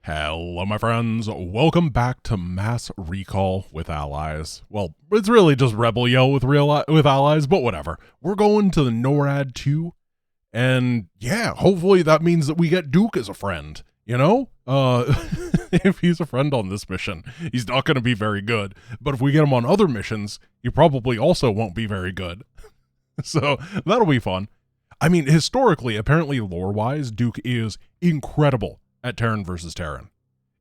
Hello, my friends. Welcome back to Mass Recall with Allies. Well, it's really just Rebel Yell with Allies, but whatever. We're going to the NORAD 2, and yeah, hopefully that means that we get Duke as a friend, you know? If he's a friend on this mission, he's not going to be very good, but if we get him on other missions, he probably also won't be very good. So, that'll be fun. I mean, historically, apparently lore-wise, Duke is incredible at Terran versus Terran.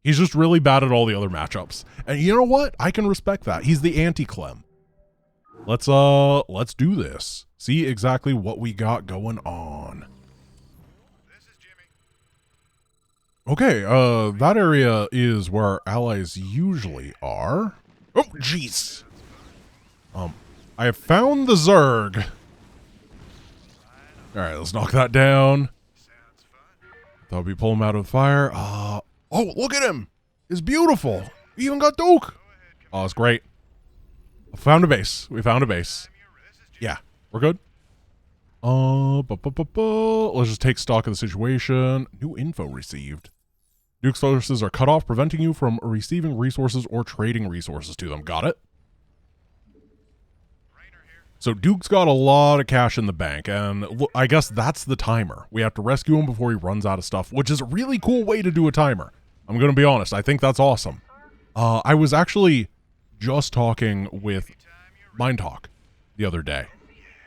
He's just really bad at all the other matchups. And you know what? I can respect that. He's the anti-Clem. Let's do this. See exactly what we got going on. Okay, that area is where our allies usually are. Oh, jeez. I have found the Zerg. Alright, let's knock that down. Thought we'd pull him out of the fire. Oh, look at him! It's beautiful! We even got Duke! Oh, it's great. Found a base. We found a base. Yeah, we're good. Let's just take stock of the situation. New info received. Duke's forces are cut off, preventing you from receiving resources or trading resources to them. Got it? So Duke's got a lot of cash in the bank, and I guess that's the timer. We have to rescue him before he runs out of stuff, which is a really cool way to do a timer. I'm going to be honest. I think that's awesome. I was actually just talking with Mindtalk the other day,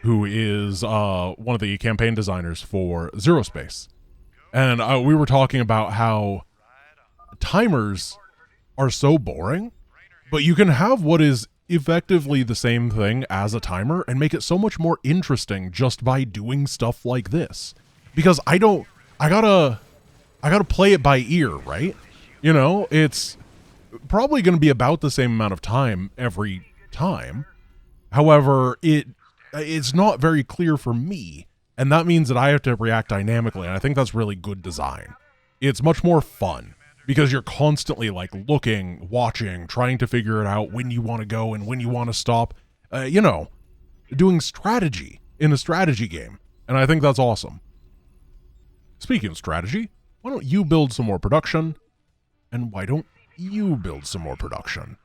who is one of the campaign designers for Zero Space. And we were talking about how timers are so boring, but you can have what is effectively the same thing as a timer and make it so much more interesting just by doing stuff like this. Because I gotta play it by ear, right? You know, it's probably going to be about the same amount of time every time. However, it's not very clear for me, and that means that I have to react dynamically, and I think that's really good design. It's much more fun, because you're constantly like looking, watching, trying to figure it out when you want to go and when you want to stop, you know, doing strategy in a strategy game. And I think that's awesome. Speaking of strategy, why don't you build some more production? And why don't you build some more production?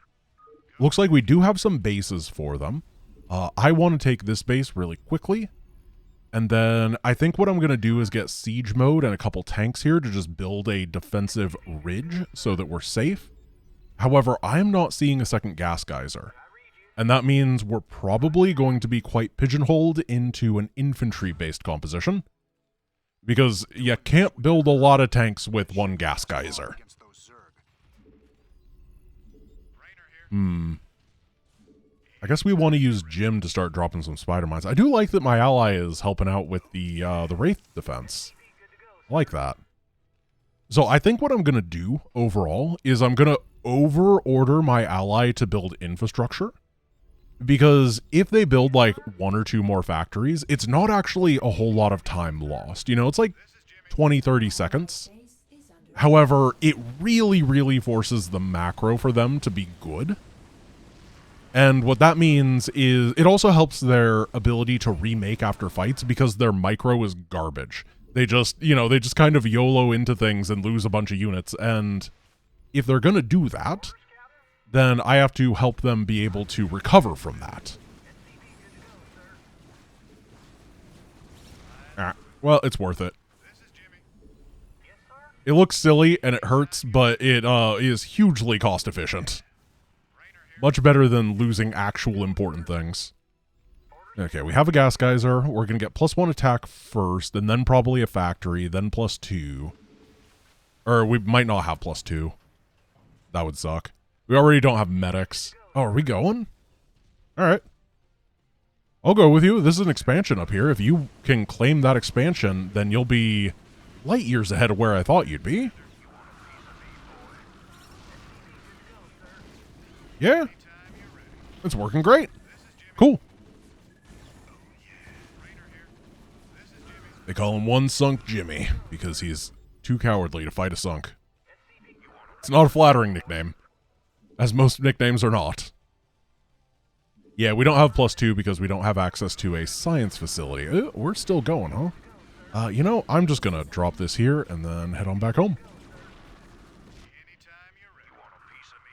Looks like we do have some bases for them. I want to take this base really quickly. And then I think what I'm going to do is get siege mode and a couple tanks here to just build a defensive ridge so that we're safe. However, I'm not seeing a second gas geyser. And that means we're probably going to be quite pigeonholed into an infantry-based composition. Because you can't build a lot of tanks with one gas geyser. I guess we want to use Jim to start dropping some spider mines. I do like that my ally is helping out with the Wraith defense. I like that. So I think what I'm going to do overall is I'm going to over-order my ally to build infrastructure. Because if they build like 1 or 2 more factories, it's not actually a whole lot of time lost. You know, it's like 20, 30 seconds. However, it really, really forces the macro for them to be good. And what that means is it also helps their ability to remake after fights because their micro is garbage. They just, you know, they just kind of YOLO into things and lose a bunch of units. And if they're going to do that, then I have to help them be able to recover from that. Well, it's worth it. It looks silly and it hurts, but it is hugely cost efficient. Much better than losing actual important things. Okay, we have a gas geyser. We're going to get +1 attack first, and then probably a factory, then +2. Or we might not have +2. That would suck. We already don't have medics. Oh, are we going? Alright. I'll go with you. This is an expansion up here. If you can claim that expansion, then you'll be light years ahead of where I thought you'd be. Yeah, it's working great. Cool. They call him One Sunk Jimmy because he's too cowardly to fight a sunk. It's not a flattering nickname, as most nicknames are not. Yeah, we don't have +2 because we don't have access to a science facility. We're still going, huh? You know, I'm just going to drop this here and then head on back home.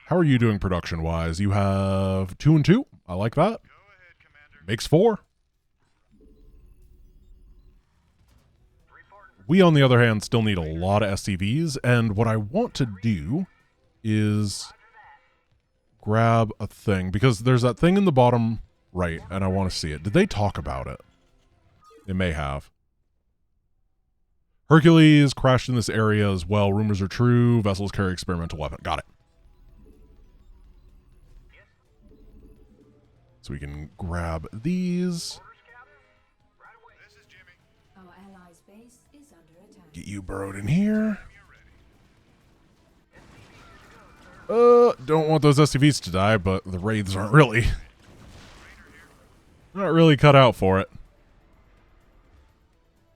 How are you doing production-wise? You have 2 and 2. I like that. Makes 4. We, on the other hand, still need a lot of SCVs, and what I want to do is grab a thing, because there's that thing in the bottom right, and I want to see it. Did they talk about it? They may have. Hercules crashed in this area as well. Rumors are true. Vessels carry experimental weapon. Got it. So we can grab these. Get you burrowed in here. Don't want those SCVs to die, but the Wraiths aren't really... not really cut out for it.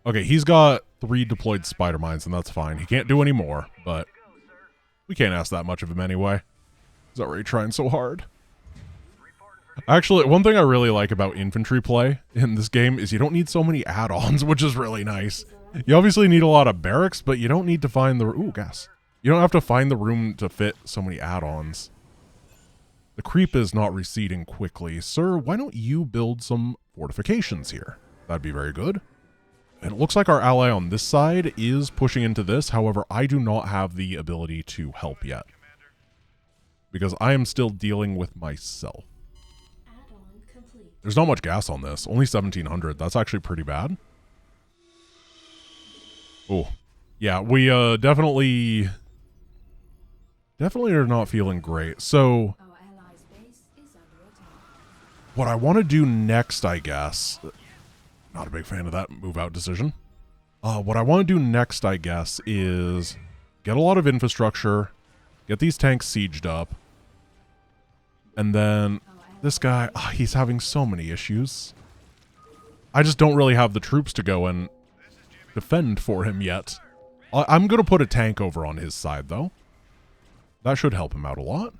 Okay, he's got 3 deployed spider mines, and that's fine. He can't do any more, but we can't ask that much of him anyway. He's already trying so hard. Actually, one thing I really like about infantry play in this game is you don't need so many add-ons, which is really nice. You obviously need a lot of barracks, but you don't need to find the... Ooh, gas. You don't have to find the room to fit so many add-ons. The creep is not receding quickly. Sir, why don't you build some fortifications here? That'd be very good. And it looks like our ally on this side is pushing into this. However, I do not have the ability to help yet, because I am still dealing with myself. There's not much gas on this. Only 1,700. That's actually pretty bad. Oh, yeah, we definitely are not feeling great. So what I want to do next, I guess, not a big fan of that move out decision. What I want to do next, I guess, is get a lot of infrastructure, get these tanks sieged up, and then this guy, he's having so many issues. I just don't really have the troops to go and defend for him yet. I'm going to put a tank over on his side, though. That should help him out a lot.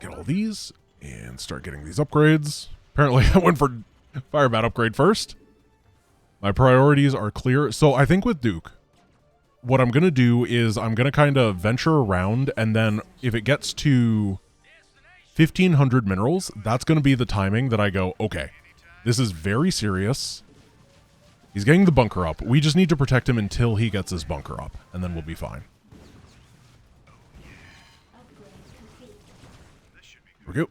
Get all these and start getting these upgrades. Apparently, I went for Firebat upgrade first. My priorities are clear. So I think with Duke, what I'm going to do is I'm going to kind of venture around, and then if it gets to 1,500 minerals, that's going to be the timing that I go, okay, this is very serious. He's getting the bunker up. We just need to protect him until he gets his bunker up, and then we'll be fine. Here we go.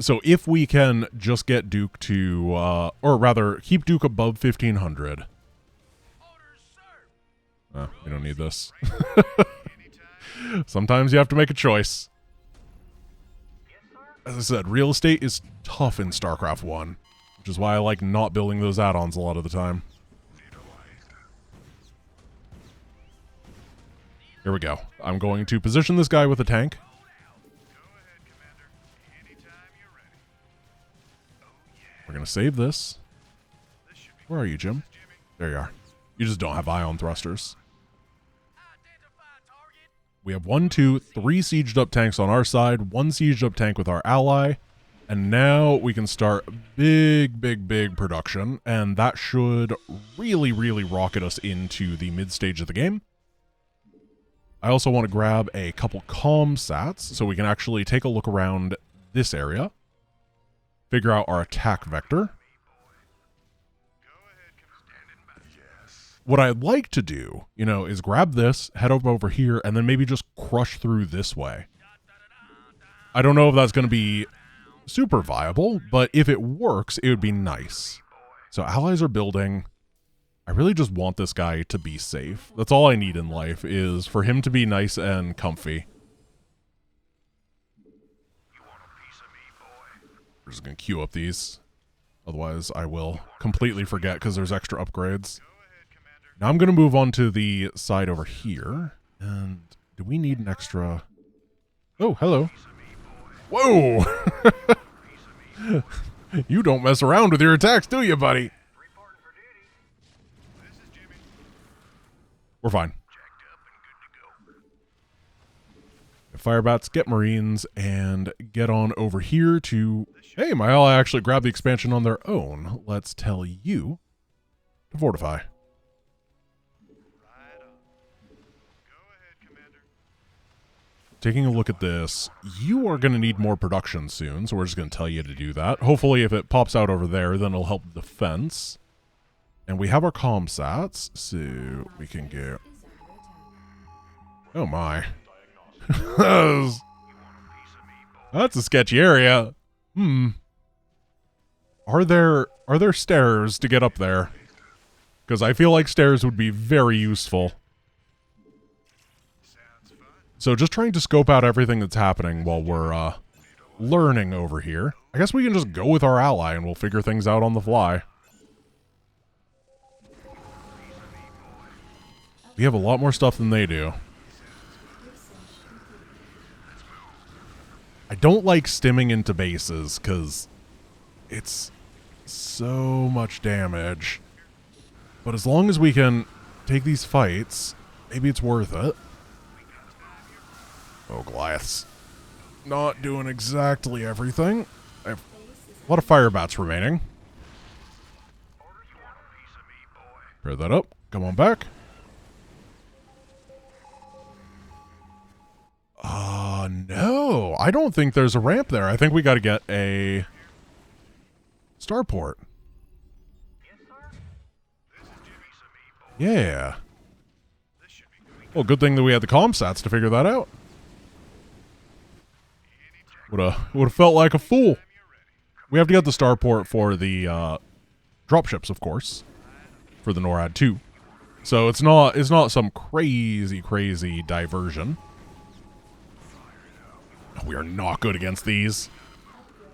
So if we can just get Duke to, or rather, keep Duke above 1,500. We don't need this. Sometimes you have to make a choice. As I said, real estate is tough in StarCraft 1, which is why I like not building those add-ons a lot of the time. Here we go. I'm going to position this guy with a tank. We're going to save this. Where are you, Jim? There you are. You just don't have ion thrusters. We have 1, 2, 3 sieged up tanks on our side, 1 sieged up tank with our ally, and now we can start big production, and that should really rocket us into the mid stage of the game. I also want to grab a couple comm sats so we can actually take a look around this area, figure out our attack vector. What I'd like to do, you know, is grab this, head over here, and then maybe just crush through this way. I don't know if that's going to be super viable, but if it works, it would be nice. So allies are building. I really just want this guy to be safe. That's all I need in life, is for him to be nice and comfy. We're just going to queue up these. Otherwise, I will completely forget because there's extra upgrades. Now I'm going to move on to the side over here. And do we need an extra... Oh, hello. Whoa! You don't mess around with your attacks, do you, buddy? We're fine. Firebats, get Marines, and get on over here to... Hey, my ally actually grabbed the expansion on their own. Let's tell you to fortify. Taking a look at this, you are going to need more production soon, so we're just going to tell you to do that. Hopefully if it pops out over there, then it'll help defense. And we have our comm sats, so we can go... Oh my. That's a sketchy area. Are there stairs to get up there? Because I feel like stairs would be very useful. So just trying to scope out everything that's happening while we're learning over here. I guess we can just go with our ally and we'll figure things out on the fly. We have a lot more stuff than they do. I don't like stimming into bases because it's so much damage. But as long as we can take these fights, maybe it's worth it. Oh, Goliaths. Not doing exactly everything. I have a lot of fire bats remaining. Pair that up. Come on back. No. I don't think there's a ramp there. I think we got to get a starport. Yeah. Well, good thing that we had the comm sats to figure that out. Would have felt like a fool. We have to get the starport for the dropships, of course, for the NORAD 2. So it's not some crazy diversion. We are not good against these.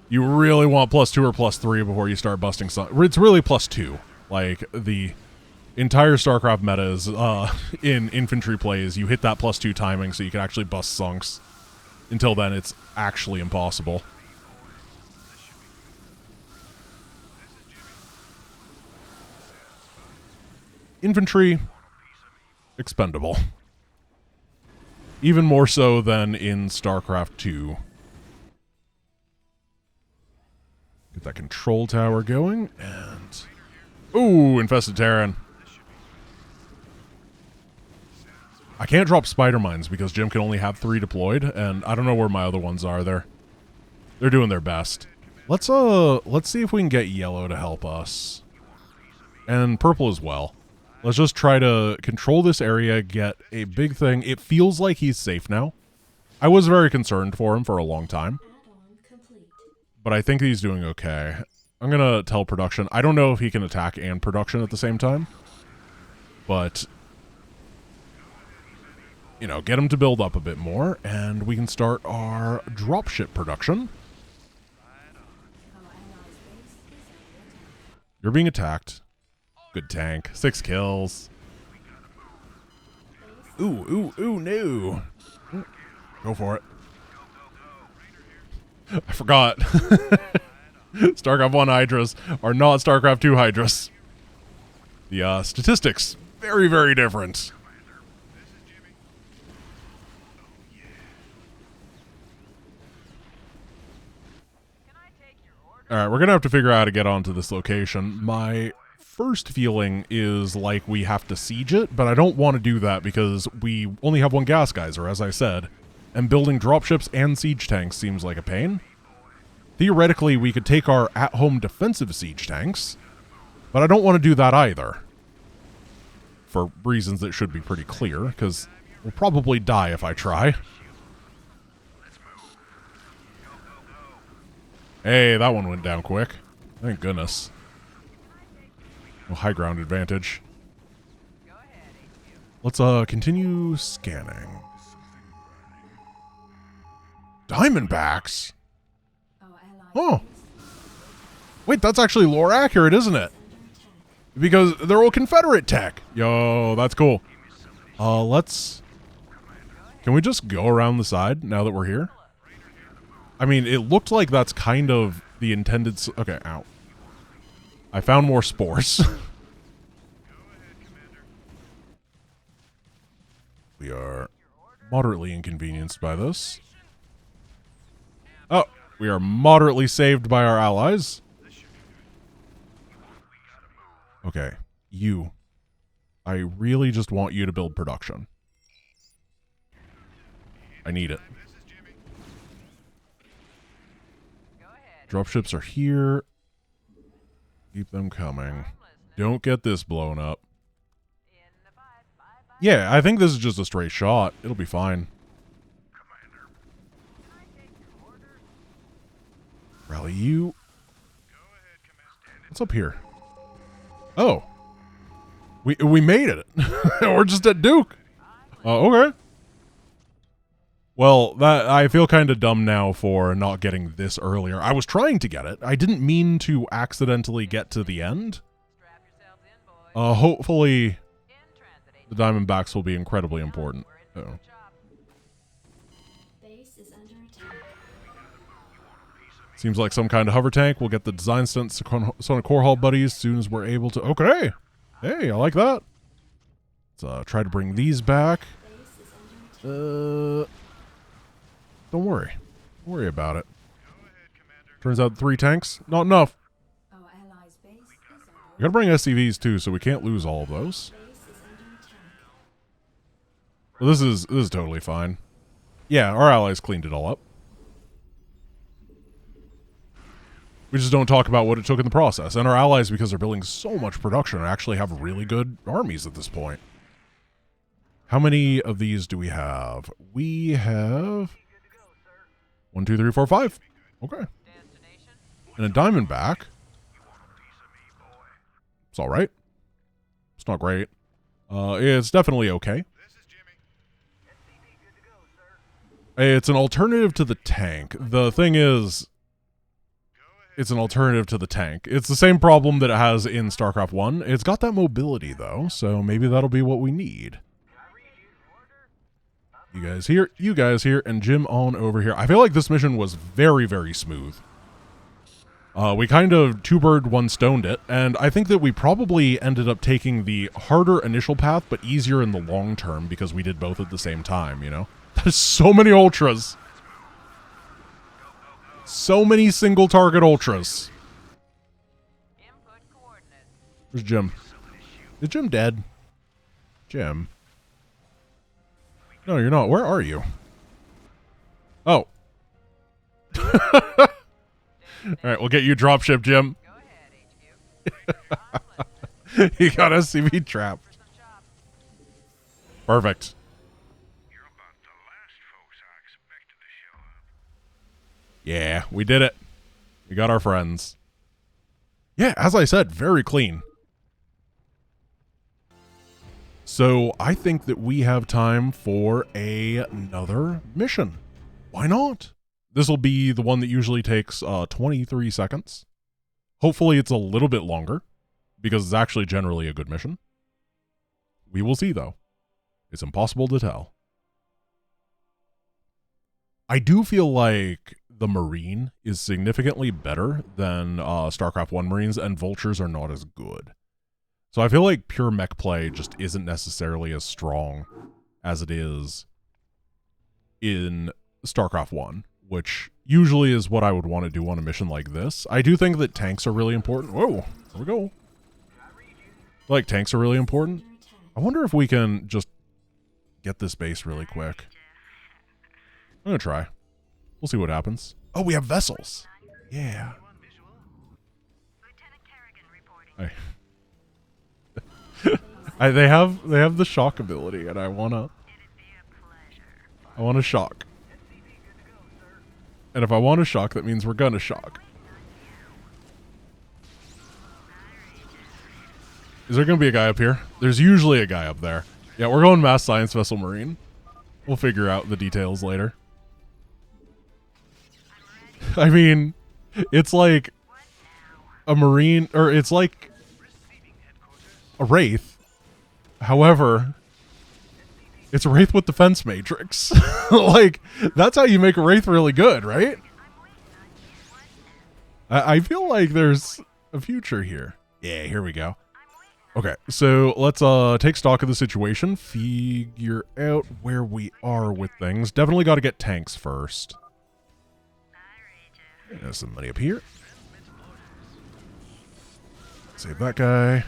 You really want +2 or +3 before you start busting some. It's really +2. Like, the entire StarCraft meta is in infantry plays. You hit that +2 timing so you can actually bust sunks. Until then, it's actually impossible. Infantry, expendable. Even more so than in StarCraft 2. Get that control tower going, and... Ooh, Infested Terran. I can't drop spider mines because Jim can only have 3 deployed, and I don't know where my other ones are. They're doing their best. Let's see if we can get yellow to help us. And purple as well. Let's just try to control this area, get a big thing. It feels like he's safe now. I was very concerned for him for a long time. But I think he's doing okay. I'm going to tell production. I don't know if he can attack and production at the same time. But, you know, get him to build up a bit more, and we can start our dropship production. You're being attacked. Good tank. 6 kills. Ooh, no. Go for it. I forgot. StarCraft 1 Hydras are not StarCraft 2 Hydras. The statistics, very different. Alright, we're going to have to figure out how to get onto this location. My first feeling is like we have to siege it, but I don't want to do that because we only have 1 gas geyser, as I said, and building dropships and siege tanks seems like a pain. Theoretically, we could take our at-home defensive siege tanks, but I don't want to do that either. For reasons that should be pretty clear, because we'll probably die if I try. Hey, that one went down quick. Thank goodness. No high ground advantage. Let's continue scanning. Diamondbacks? Oh. Wait, that's actually lore accurate, isn't it? Because they're all Confederate tech. Yo, that's cool. Let's... Can we just go around the side now that we're here? I mean, it looked like that's kind of the intended... Okay, ow. I found more spores. We are moderately inconvenienced by this. Oh, we are moderately saved by our allies. Okay, You. I really just want you to build production. I need it. Dropships are here. Keep them coming. Don't get this blown up. Yeah, I think this is just a straight shot. It'll be fine. Rally you. What's up here? Oh. We made it. We're just at Duke. Okay. Well, I feel kind of dumb now for not getting this earlier. I was trying to get it. I didn't mean to accidentally get to the end. Hopefully the Diamondbacks will be incredibly important. Oh. Seems like some kind of hover tank. We'll get the design sent to Sonic Core Hall buddies as soon as we're able to. Okay. Hey, I like that. Let's try to bring these back. Don't worry. Don't worry about it. Turns out 3 tanks, not enough. We gotta bring SCVs too, so we can't lose all of those. Well, this is totally fine. Yeah, our allies cleaned it all up. We just don't talk about what it took in the process. And our allies, because they're building so much production, actually have really good armies at this point. How many of these do we have? We have 1, 2, 3, 4, 5. Okay. And a Diamondback. It's all right. It's not great. It's definitely okay. It's an alternative to the tank. The thing is, it's an alternative to the tank. It's the same problem that it has in StarCraft 1. It's got that mobility, though, so maybe that'll be what we need. You guys here, and Jim on over here. I feel like this mission was very, very smooth. We kind of 2-bird, 1-stoned it, and I think that we probably ended up taking the harder initial path, but easier in the long term, because we did both at the same time, you know? There's so many ultras. So many single target ultras. Where's Jim? Is Jim dead? Jim? No, you're not. Where are you? Oh. Alright, we'll get you dropship, Jim. He got SCV trapped. Perfect. Yeah, we did it. We got our friends. Yeah, as I said, very clean. So I think that we have time for another mission. Why not? This will be the one that usually takes 23 seconds. Hopefully it's a little bit longer, because it's actually generally a good mission. We will see, though. It's impossible to tell. I do feel like the Marine is significantly better than StarCraft 1 Marines, and Vultures are not as good. So I feel like pure mech play just isn't necessarily as strong as it is in StarCraft 1, which usually is what I would want to do on a mission like this. I do think that tanks are really important. Whoa, there we go. Like, tanks are really important. I wonder if we can just get this base really quick. I'm gonna try. We'll see what happens. Oh, we have vessels. Yeah. They have the shock ability, and I wanna shock. And if I want to shock, that means we're gonna shock. Is there gonna be a guy up here? There's usually a guy up there. Yeah, we're going mass science vessel Marine. We'll figure out the details later. I mean, it's like a Marine, or it's like a Wraith. However, it's a Wraith with defense matrix. Like, that's how you make a Wraith really good, right? I feel like there's a future here. Yeah, here we go. Okay, so let's take stock of the situation, figure out where we are with things. Definitely got to get tanks first. There's some money up here. Save that guy.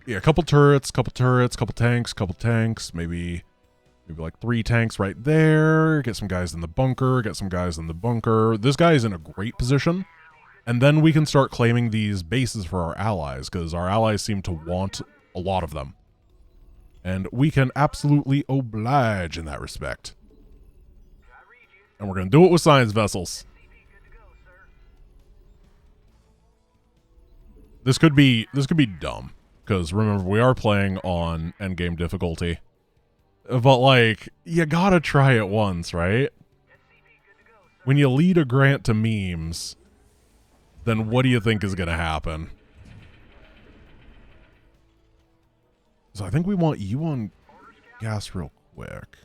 Yeah, a couple turrets, couple tanks, maybe like 3 tanks right there. Get some guys in the bunker, This guy is in a great position. And then we can start claiming these bases for our allies, because our allies seem to want a lot of them. And we can absolutely oblige in that respect. And we're going to do it with science vessels. This could be dumb, because remember, we are playing on endgame difficulty. But, like, you gotta try it once, right? When you lead a grant to memes, then what do you think is gonna happen? So I think we want you on gas real quick.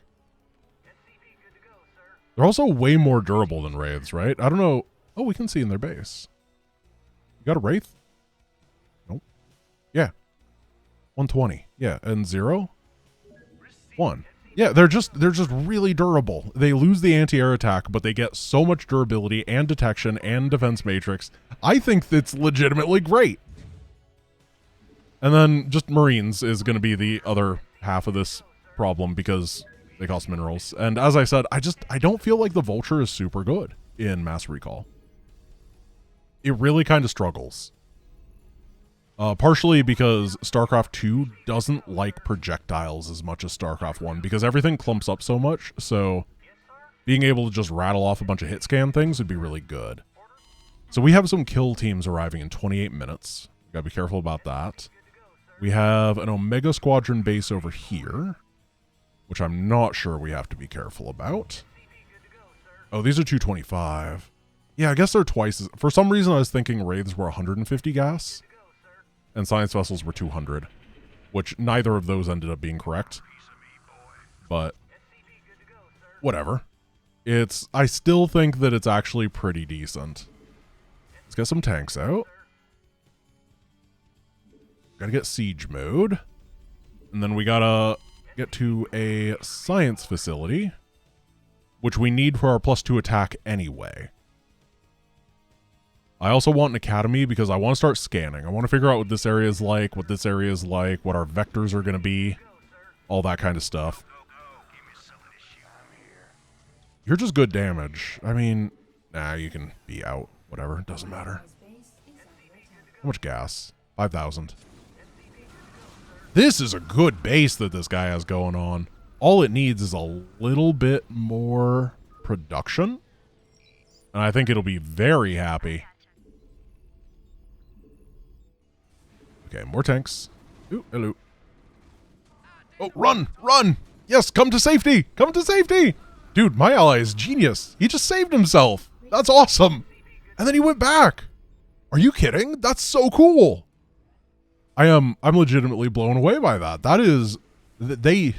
They're also way more durable than Wraiths, right? I don't know. Oh, we can see in their base. You got a Wraith? Nope. Yeah. 120. Yeah, and 0? 1. Yeah, they're just really durable. They lose the anti-air attack, but they get so much durability and detection and defense matrix. I think that's legitimately great. And then just Marines is going to be the other half of this problem because they cost minerals. And as I said, I don't feel like the Vulture is super good in Mass Recall. It really kind of struggles. Partially because StarCraft 2 doesn't like projectiles as much as StarCraft 1 because everything clumps up so much, so being able to just rattle off a bunch of hit scan things would be really good. So we have some kill teams arriving in 28 minutes. Gotta be careful about that. We have an Omega Squadron base over here, which I'm not sure we have to be careful about. Oh, these are 225. Yeah, I guess they're twice as... For some reason, I was thinking Wraiths were 150 gas. And science vessels were 200, which neither of those ended up being correct. But whatever. I still think that it's actually pretty decent. Let's get some tanks out. Gotta get siege mode. And then we gotta get to a science facility, which we need for our +2 attack anyway. I also want an academy because I want to start scanning. I want to figure out what this area is like, what our vectors are going to be, all that kind of stuff. You're just good damage. I mean, nah, you can be out. Whatever, doesn't matter. How much gas? 5,000. This is a good base that this guy has going on. All it needs is a little bit more production, and I think it'll be very happy. Okay, more tanks. Ooh, hello. Oh, run! Run! Yes, come to safety! Come to safety! Dude, my ally is genius. He just saved himself. That's awesome. And then he went back. Are you kidding? That's so cool. I'm legitimately blown away by that. That is... They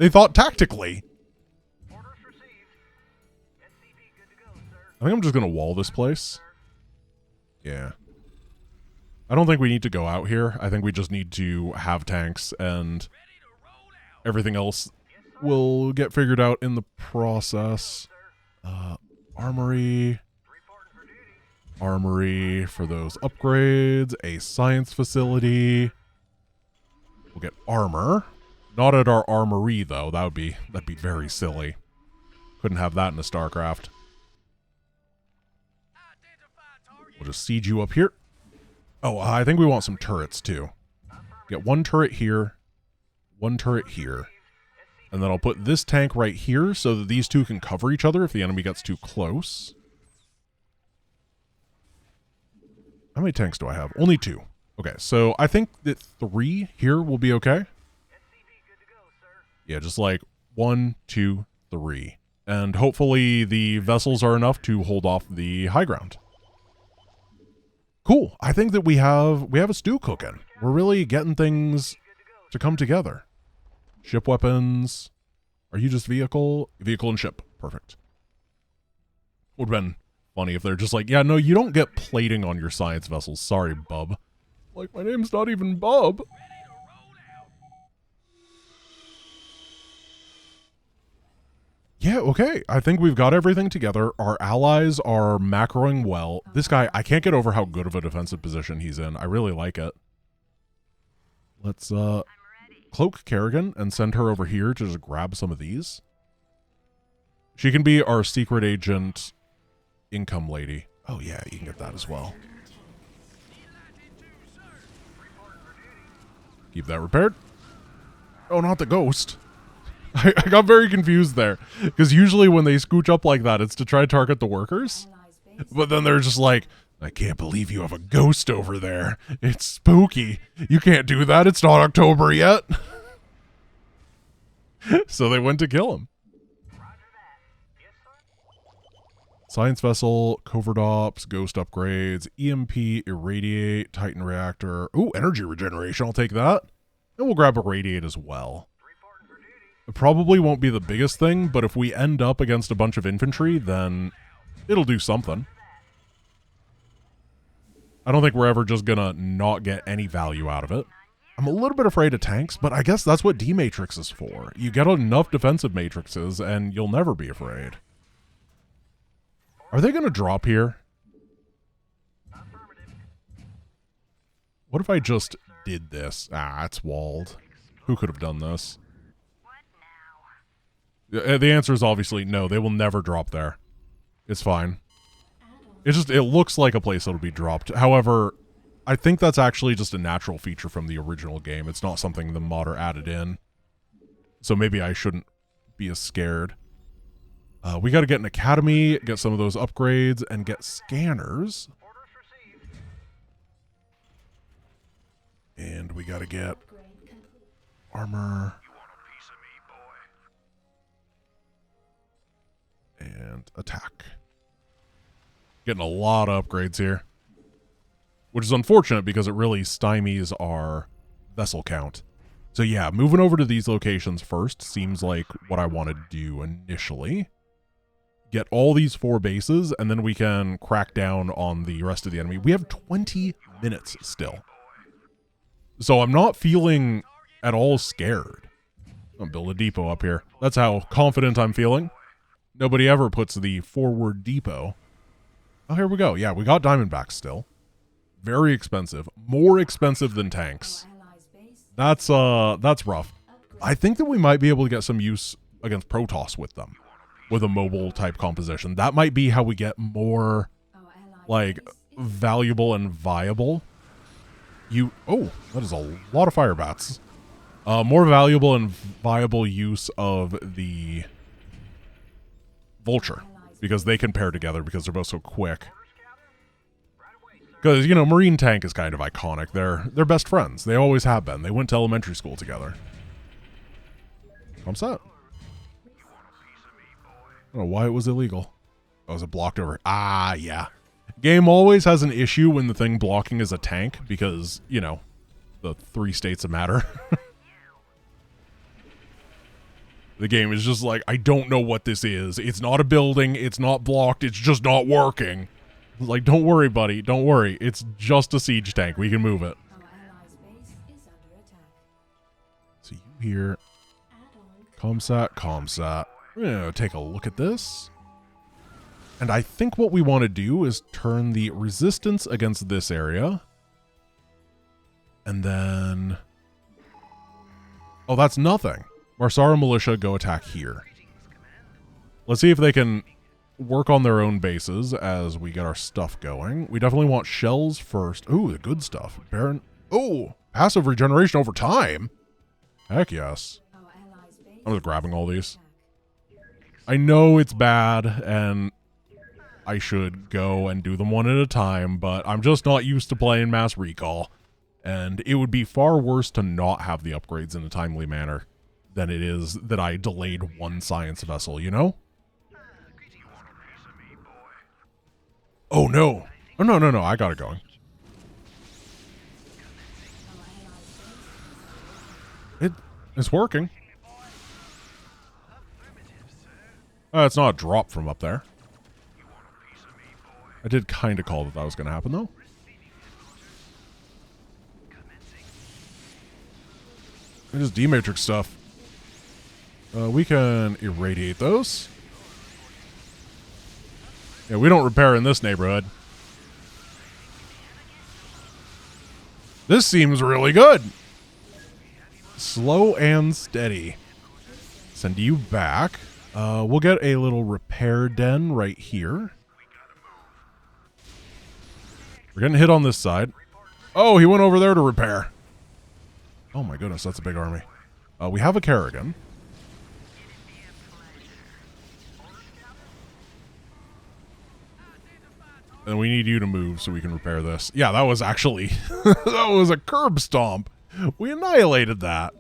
thought tactically. I think I'm just going to wall this place. Yeah. I don't think we need to go out here. I think we just need to have tanks, and everything else will get figured out in the process. Armory. Armory for those upgrades. A science facility. We'll get armor. Not at our armory, though. That'd be very silly. Couldn't have that in a StarCraft. We'll just siege you up here. Oh, I think we want some turrets, too. Get one turret here, and then I'll put this tank right here so that these two can cover each other if the enemy gets too close. How many tanks do I have? Only 2. Okay, so I think that 3 here will be okay. Yeah, just like 1, 2, 3. And hopefully the vessels are enough to hold off the high ground. Cool. I think that we have a stew cooking. We're really getting things to come together. Ship weapons. Are you just vehicle? Vehicle and ship. Perfect. Would have been funny if they're just like, yeah, no, you don't get plating on your science vessels. Sorry, bub. Like, my name's not even Bub. Yeah, okay. I think we've got everything together. Our allies are macroing well. This guy, I can't get over how good of a defensive position he's in. I really like it. Let's cloak Kerrigan and send her over here to just grab some of these. She can be our secret agent income lady. Oh yeah, you can get that as well. Keep that repaired. Oh, not the ghost. I got very confused there. Because usually when they scooch up like that, it's to try to target the workers. But then they're just like, I can't believe you have a ghost over there. It's spooky. You can't do that. It's not October yet. So they went to kill him. Science vessel, covert ops, ghost upgrades, EMP, irradiate, Titan reactor. Ooh, energy regeneration. I'll take that. And we'll grab irradiate as well. It probably won't be the biggest thing, but if we end up against a bunch of infantry, then it'll do something. I don't think we're ever just gonna not get any value out of it. I'm a little bit afraid of tanks, but I guess that's what D-Matrix is for. You get enough defensive matrices, and you'll never be afraid. Are they going to drop here? What if I just did this? Ah, it's walled. Who could have done this? The answer is obviously no. They will never drop there. It's fine. It looks like a place that'll be dropped. However, I think that's actually just a natural feature from the original game. It's not something the modder added in. So maybe I shouldn't be as scared. We got to get an academy, get some of those upgrades, and get scanners. And we got to get armor. And attack. Getting a lot of upgrades here. Which is unfortunate because it really stymies our vessel count. So yeah, moving over to these locations first seems like what I want to do initially. Get all these 4 bases, and then we can crack down on the rest of the enemy. We have 20 minutes still. So I'm not feeling at all scared. I'll build a depot up here. That's how confident I'm feeling. Nobody ever puts the forward depot. Oh, here we go. Yeah, we got Diamondbacks still. Very expensive. More expensive than tanks. That's rough. I think that we might be able to get some use against Protoss with them. With a mobile type composition. That might be how we get more, like, valuable and viable. Oh, that is a lot of fire bats. More valuable and viable use of the Vulture. Because they can pair together because they're both so quick. Because, you know, Marine Tank is kind of iconic. They're best friends. They always have been. They went to elementary school together. I'm set. I don't know why it was illegal. Oh, was it blocked over? Ah, yeah. Game always has an issue when the thing blocking is a tank because, you know, the 3 states of matter. The game is just like, I don't know what this is. It's not a building. It's not blocked. It's just not working. It's like, don't worry, buddy. Don't worry. It's just a siege tank. We can move it. So you hear Comsat. We're going to take a look at this. And I think what we want to do is turn the resistance against this area. And then... oh, that's nothing. Marsara Militia go attack here. Let's see if they can work on their own bases as we get our stuff going. We definitely want shells first. Ooh, the good stuff. Baron. Oh, passive regeneration over time. Heck yes. I'm just grabbing all these. I know it's bad, and I should go and do them one at a time, but I'm just not used to playing mass recall. And it would be far worse to not have the upgrades in a timely manner than it is that I delayed one science vessel, you know? Oh, no. Oh, no. I got it going. It's working. It's not a drop from up there. I did kind of call that was going to happen, though. It is D-Matrix stuff. We can irradiate those. Yeah, we don't repair in this neighborhood. This seems really good. Slow and steady. Send you back. We'll get a little repair den right here. We're getting hit on this side. Oh, he went over there to repair. Oh my goodness, that's a big army. We have a Kerrigan. And we need you to move so we can repair this. Yeah, that was actually... that was a curb stomp. We annihilated that.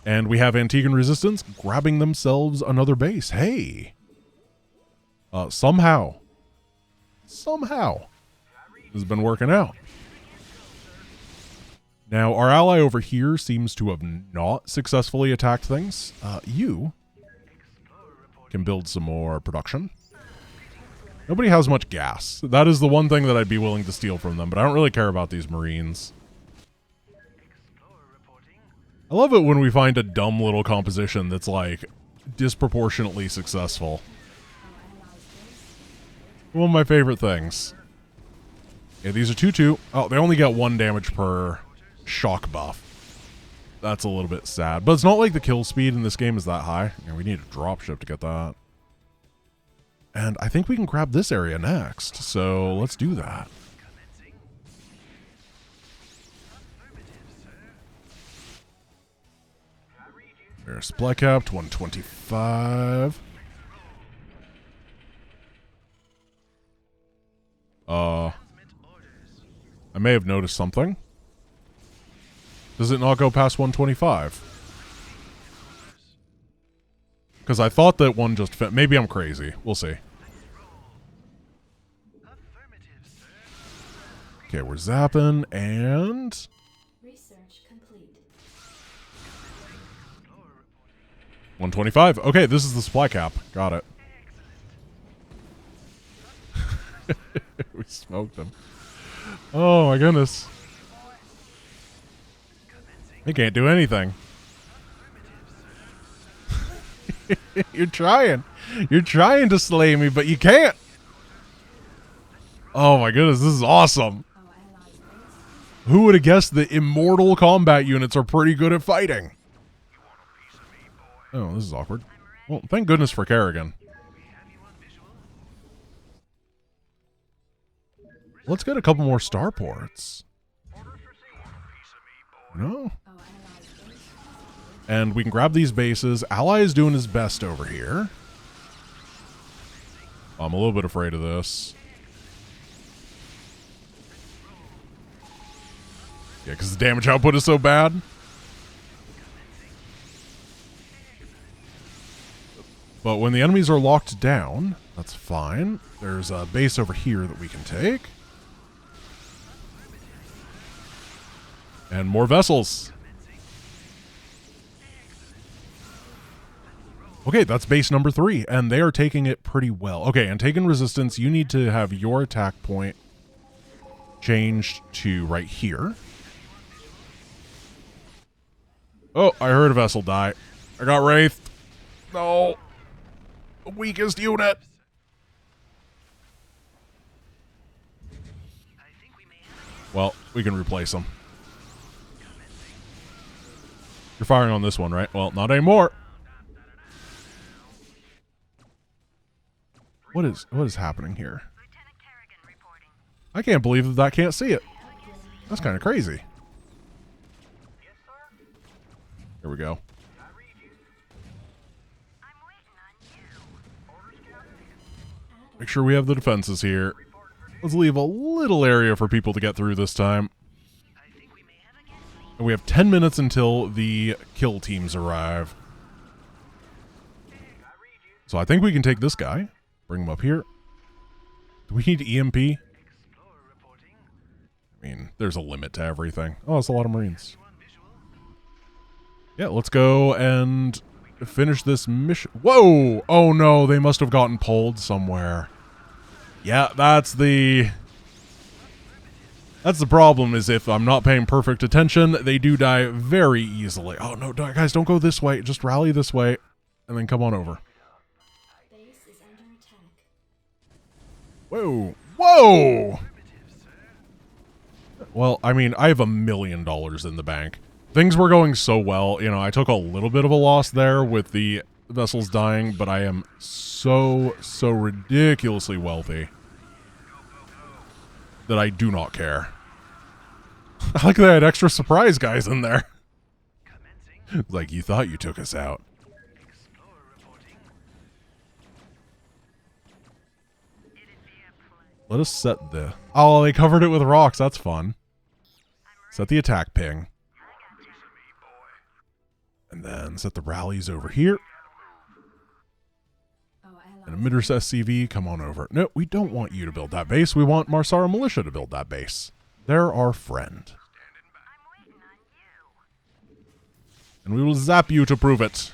And we have Antiguan Resistance grabbing themselves another base. Hey! Somehow, this has been working out. Now, our ally over here seems to have not successfully attacked things. You can build some more production. Nobody has much gas. That is the one thing that I'd be willing to steal from them, but I don't really care about these Marines. I love it when we find a dumb little composition that's, like, disproportionately successful. One of my favorite things. Yeah, these are 2-2. Oh, they only get 1 damage per shock buff. That's a little bit sad. But it's not like the kill speed in this game is that high. Yeah, we need a dropship to get that. And I think we can grab this area next. So let's do that. There's supply capped, 125. I may have noticed something. Does it not go past 125? Because I thought that one just fit. Maybe I'm crazy. We'll see. Okay, we're zapping and... Research complete. 125. Okay, this is the supply cap. Got it. We smoked him. Oh my goodness. He can't do anything. You're trying. You're trying to slay me, but you can't. Oh my goodness, this is awesome. Who would have guessed that immortal combat units are pretty good at fighting? Oh, this is awkward. Well, thank goodness for Kerrigan. Let's get a couple more starports. No? And we can grab these bases. Ally is doing his best over here. I'm a little bit afraid of this. Yeah, because the damage output is so bad. But when the enemies are locked down, that's fine. There's a base over here that we can take. And more vessels. Okay, that's base number 3, and they are taking it pretty well. Okay, and taking resistance, you need to have your attack point changed to right here. Oh, I heard a vessel die. I got wraithed. No. The weakest unit. Well, we can replace them. You're firing on this one, right? Well, not anymore. What is happening here? I can't believe that I can't see it. That's kind of crazy. Here we go. Make sure we have the defenses here. Let's leave a little area for people to get through this time. And we have 10 minutes until the kill teams arrive. So I think we can take this guy. Bring him up here. Do we need EMP? I mean, there's a limit to everything. Oh, it's a lot of Marines. Yeah, let's go and finish this mission. Whoa! Oh no, they must have gotten pulled somewhere. Yeah, that's the problem, is if I'm not paying perfect attention, they do die very easily. Oh no, guys, don't go this way. Just rally this way and then come on over. Base is under attack. Whoa! Whoa! Well, I mean, I have $1 million in the bank. Things were going so well. You know, I took a little bit of a loss there with the vessels dying, but I am so ridiculously wealthy that I do not care. I like that I had extra surprise guys in there. Like, you thought you took us out. Let us set the... Oh, they covered it with rocks. That's fun. Set the attack ping. And then set the rallies over here. And emitters SCV, come on over. No, we don't want you to build that base. We want Marsara Militia to build that base. They're our friend. And we will zap you to prove it.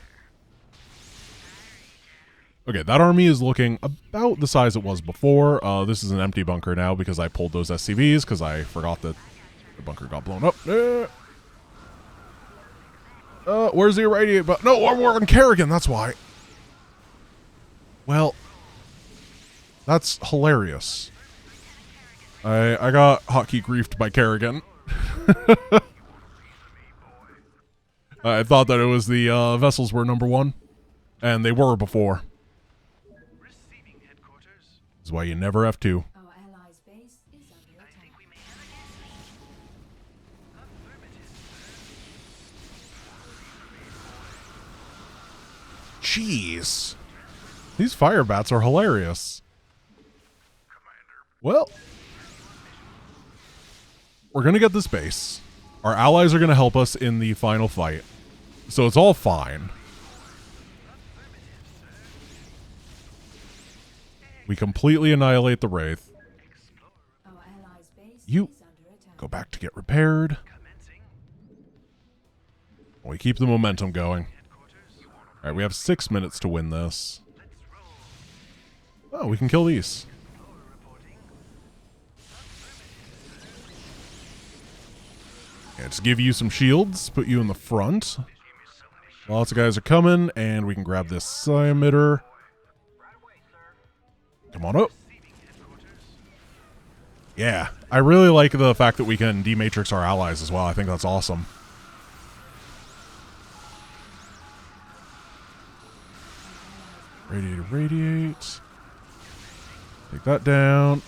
Okay, that army is looking about the size it was before. This is an empty bunker now because I pulled those SCVs because I forgot that the bunker got blown up. Where's the irradiate button? No, we're on Kerrigan, that's why. Well, that's hilarious. I got hotkey griefed by Kerrigan. I thought that it was the vessels were number one, and they were before. This is why you never F2. Our allies' base is under attack. Jeez. These fire bats are hilarious. Well, we're going to get this base. Our allies are going to help us in the final fight. So it's all fine. We completely annihilate the Wraith. Our allies' base You is under attack. go back to get repaired. We keep the momentum going. Alright, we have 6 minutes to win this. Oh, we can kill these. Yeah, just give you some shields, put you in the front. Lots of guys are coming, and we can grab this emitter. Come on up. Yeah, I really like the fact that we can dematrix our allies as well. I think that's awesome. Radiate, radiate. Take that down.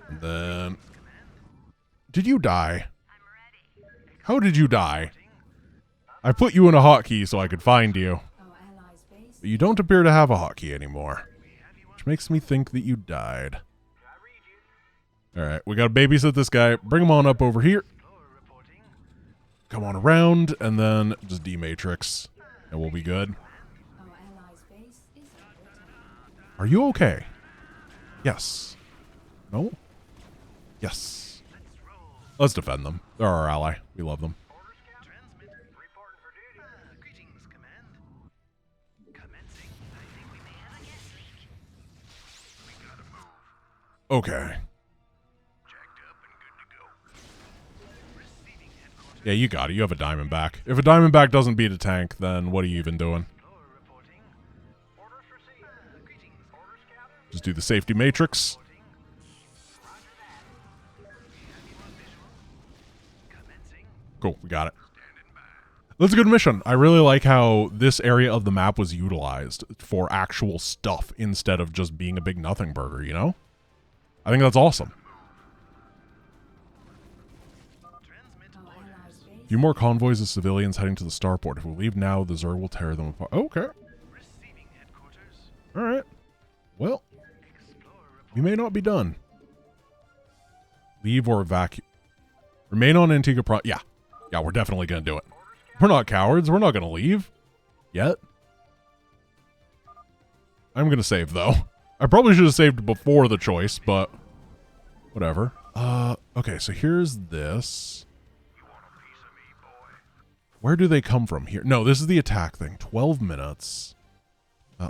And then... Did you die? How did you die? I put you in a hotkey so I could find you. Our allies' base But you don't appear to have a hotkey anymore. Which makes me think that you died. Alright, we gotta babysit this guy. Bring him on up over here. Come on around, and then just dematrix. And we'll be good. Our allies' base is under attack. Are you okay? Yes. No? Yes. Let's defend them. They're our ally. We love them. Okay. Yeah, you got it. You have a Diamondback. If a Diamondback doesn't beat a tank, then what are you even doing? Just do the safety matrix. Cool, we got it. That's a good mission. I really like how this area of the map was utilized for actual stuff instead of just being a big nothing burger, you know? I think that's awesome. Our allies' base A few more convoys of civilians heading to the starport. If we leave now, the Zerg will tear them apart. Okay. Alright. Well, we may not be done. Leave or evacuate. Remain on Antigua Pro... Yeah. Yeah, we're definitely going to do it. We're not cowards. We're not going to leave. Yet. I'm going to save, though. I probably should have saved before the choice, but... Whatever. Okay, so here's this. Where do they come from here? No, this is the attack thing. 12 minutes.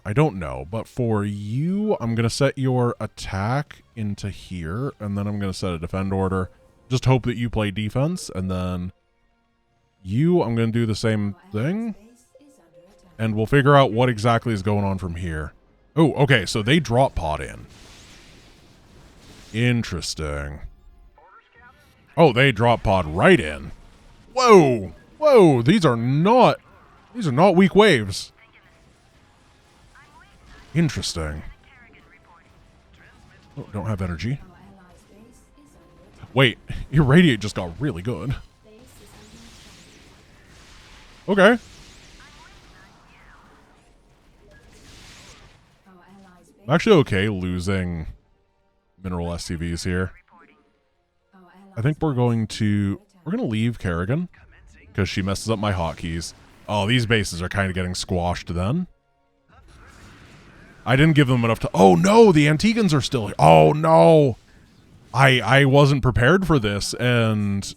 I don't know, but for you, I'm going to set your attack into here, and then I'm going to set a defend order. Just hope that you play defense, and then you, I'm going to do the same thing, base is under attack. and we'll figure out what exactly is going on from here. Oh, okay, so they drop pod in. Interesting. Oh, they drop pod right in. Whoa! Whoa! These are not weak waves. Interesting. Oh, don't have energy. Wait, your radiate just got really good. Okay. I'm actually okay losing mineral SCVs here. I think we're going to leave Kerrigan because she messes up my hotkeys. Oh, these bases are kind of getting squashed then. I didn't give them enough to... Oh, no, the Antigans are still here. Oh, no. I wasn't prepared for this, and...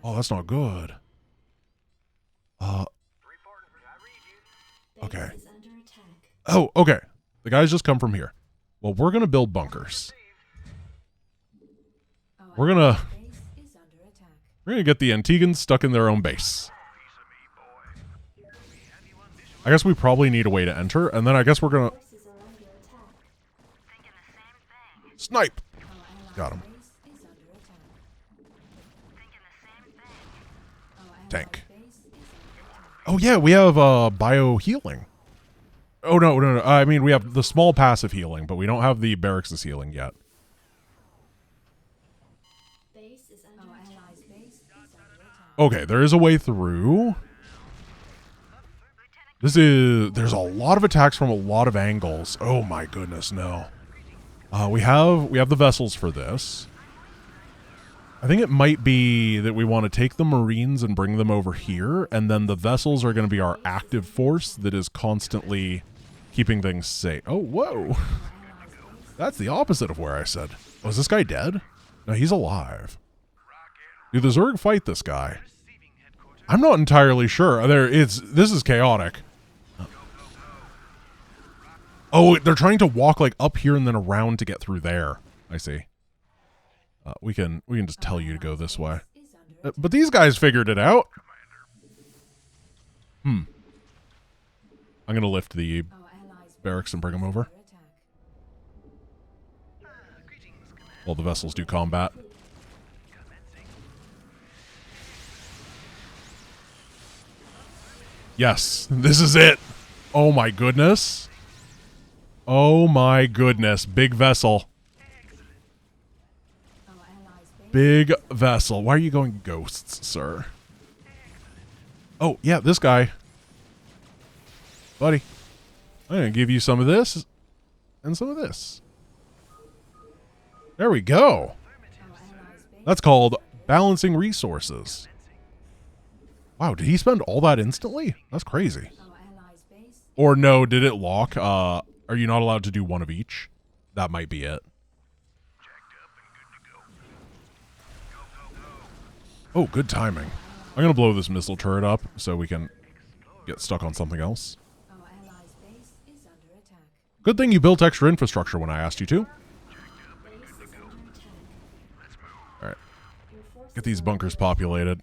Oh, that's not good. Okay. Oh, okay. The guys just come from here. Well, we're going to build bunkers. We're going to get the Antigans stuck in their own base. I guess we probably need a way to enter, and then I guess we're going to... Snipe! Got him. Tank. Oh yeah, we have bio healing. Oh no. I mean, we have the small passive healing, but we don't have the barracks' healing yet. Okay, there is a way through. There's a lot of attacks from a lot of angles. Oh my goodness, no. We have the vessels for this. I think it might be that we want to take the Marines and bring them over here, and then the vessels are going to be our active force that is constantly keeping things safe. Oh, whoa. That's the opposite of where I said. Oh, is this guy dead? No, he's alive. Do the Zerg fight this guy? I'm not entirely sure. This is chaotic. Oh, they're trying to walk like up here and then around to get through there. I see. We can just tell you to go this way. But these guys figured it out. I'm going to lift the barracks and bring them over. While the vessels do combat. Yes, this is it. Oh my goodness. Oh my goodness. Big vessel. Big vessel. Why are you going ghosts, sir? Oh, yeah, this guy. Buddy. I'm going to give you some of this and some of this. There we go. That's called balancing resources. Wow, did he spend all that instantly? That's crazy. Or no, did it lock? Are you not allowed to do one of each? That might be it. Oh, good timing. I'm going to blow this missile turret up so we can get stuck on something else. Good thing you built extra infrastructure when I asked you to. Alright. Get these bunkers populated.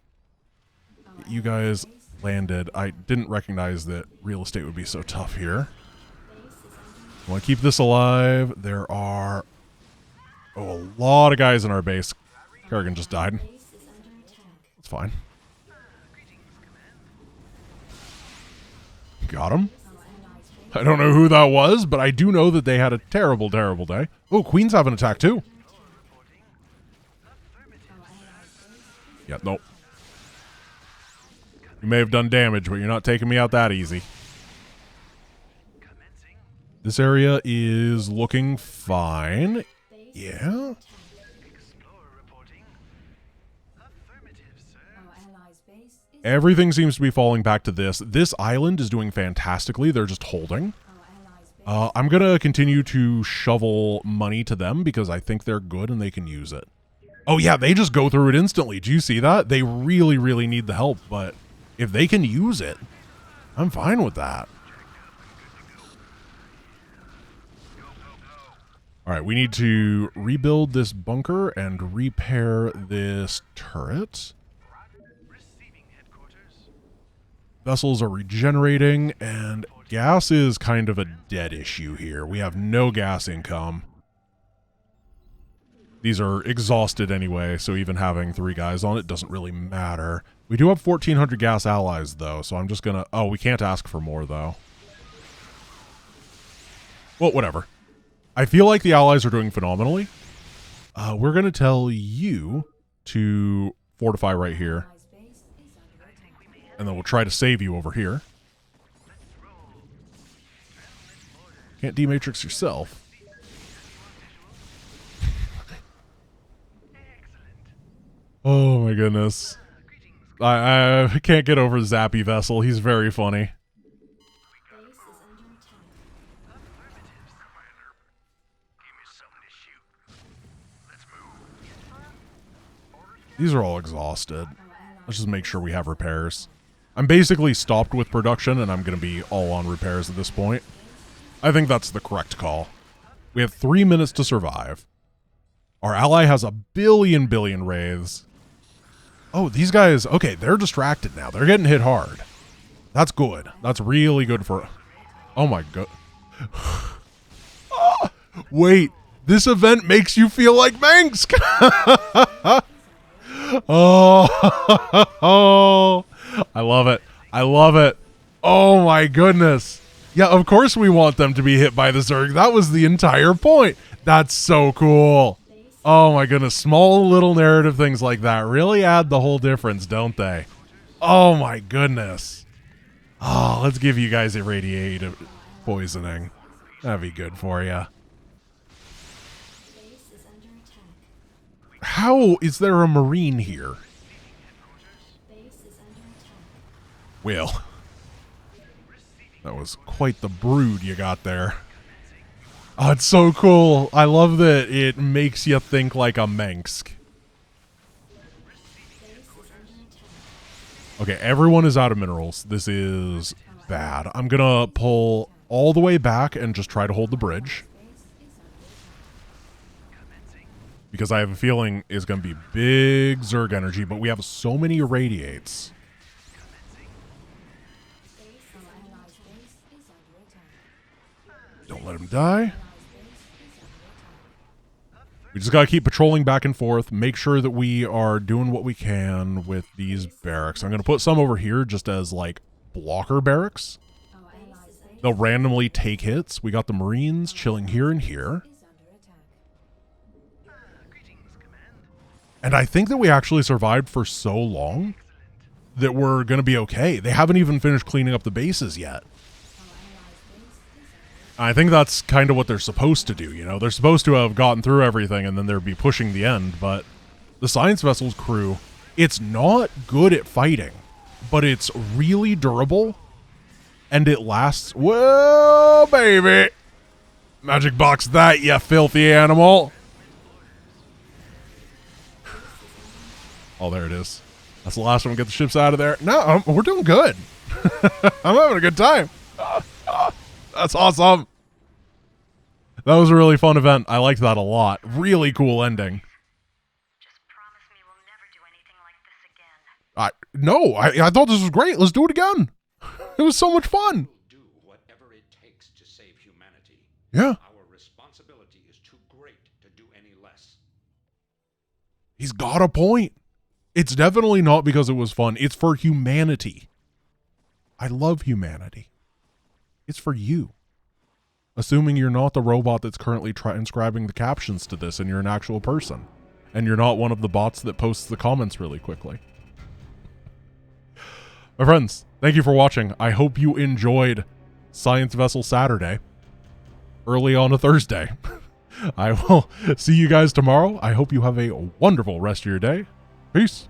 You guys landed. I didn't recognize that real estate would be so tough here. I want to keep this alive. There are a lot of guys in our base. Kerrigan just died. It's fine. Got him. I don't know who that was, but I do know that they had a terrible, terrible day. Oh, Queen's having an attack too. Yeah, nope. You may have done damage, but you're not taking me out that easy. This area is looking fine. Yeah. Everything seems to be falling back to this. This island is doing fantastically. They're just holding. I'm going to continue to shovel money to them because I think they're good and they can use it. Oh, yeah, they just go through it instantly. Do you see that? They really, really need the help, but if they can use it, I'm fine with that. All right, we need to rebuild this bunker and repair this turret. Vessels are regenerating, and gas is kind of a dead issue here. We have no gas income. These are exhausted anyway, so even having 3 guys on it doesn't really matter. We do have 1,400 gas allies, though, so I'm just gonna... Oh, we can't ask for more, though. Well, whatever. I feel like the allies are doing phenomenally. We're gonna tell you to fortify right here. And then we'll try to save you over here. Can't dematrix yourself. Oh my goodness. I can't get over Zappy Vessel. He's very funny. These are all exhausted. Let's just make sure we have repairs. I'm basically stopped with production, and I'm going to be all on repairs at this point. I think that's the correct call. We have 3 minutes to survive. Our ally has a billion wraiths. Oh, these guys... Okay, they're distracted now. They're getting hit hard. That's good. That's really good for... Oh my god. Oh, wait. This event makes you feel like Mansk! Oh, I love it. I love it. Oh my goodness. Yeah, of course we want them to be hit by the Zerg. That was the entire point. That's so cool. Oh my goodness. Small little narrative things like that really add the whole difference, don't they? Oh my goodness. Oh, let's give you guys irradiated poisoning. That'd be good for you. How is there a Marine here? Well, that was quite the brood you got there. Oh, it's so cool. I love that it makes you think like a Mansk. Okay, everyone is out of minerals. This is bad. I'm gonna pull all the way back and just try to hold the bridge. Because I have a feeling it's going to be big Zerg energy, but we have so many irradiates. Don't let him die. We just got to keep patrolling back and forth, make sure that we are doing what we can with these barracks. I'm going to put some over here just as, like, blocker barracks. They'll randomly take hits. We got the Marines chilling here and here. And I think that we actually survived for so long that we're going to be okay. They haven't even finished cleaning up the bases yet. I think that's kind of what they're supposed to do, you know? They're supposed to have gotten through everything and then they'd be pushing the end, but the Science Vessel's crew, it's not good at fighting, but it's really durable and it lasts... Whoa, baby! Magic box that, you filthy animal! Oh, there it is. That's the last one. Get the ships out of there. No, we're doing good. I'm having a good time. That's awesome. That was a really fun event. I liked that a lot. Really cool ending. Just promise me we'll never do anything like this again. No, I thought this was great. Let's do it again. It was so much fun. Do whatever it takes to save humanity. Yeah. Our responsibility is too great to do any less. He's got a point. It's definitely not because it was fun. It's for humanity. I love humanity. It's for you. Assuming you're not the robot that's currently transcribing the captions to this and you're an actual person. And you're not one of the bots that posts the comments really quickly. My friends, thank you for watching. I hope you enjoyed Science Vessel Saturday. Early on a Thursday. I will see you guys tomorrow. I hope you have a wonderful rest of your day. Peace.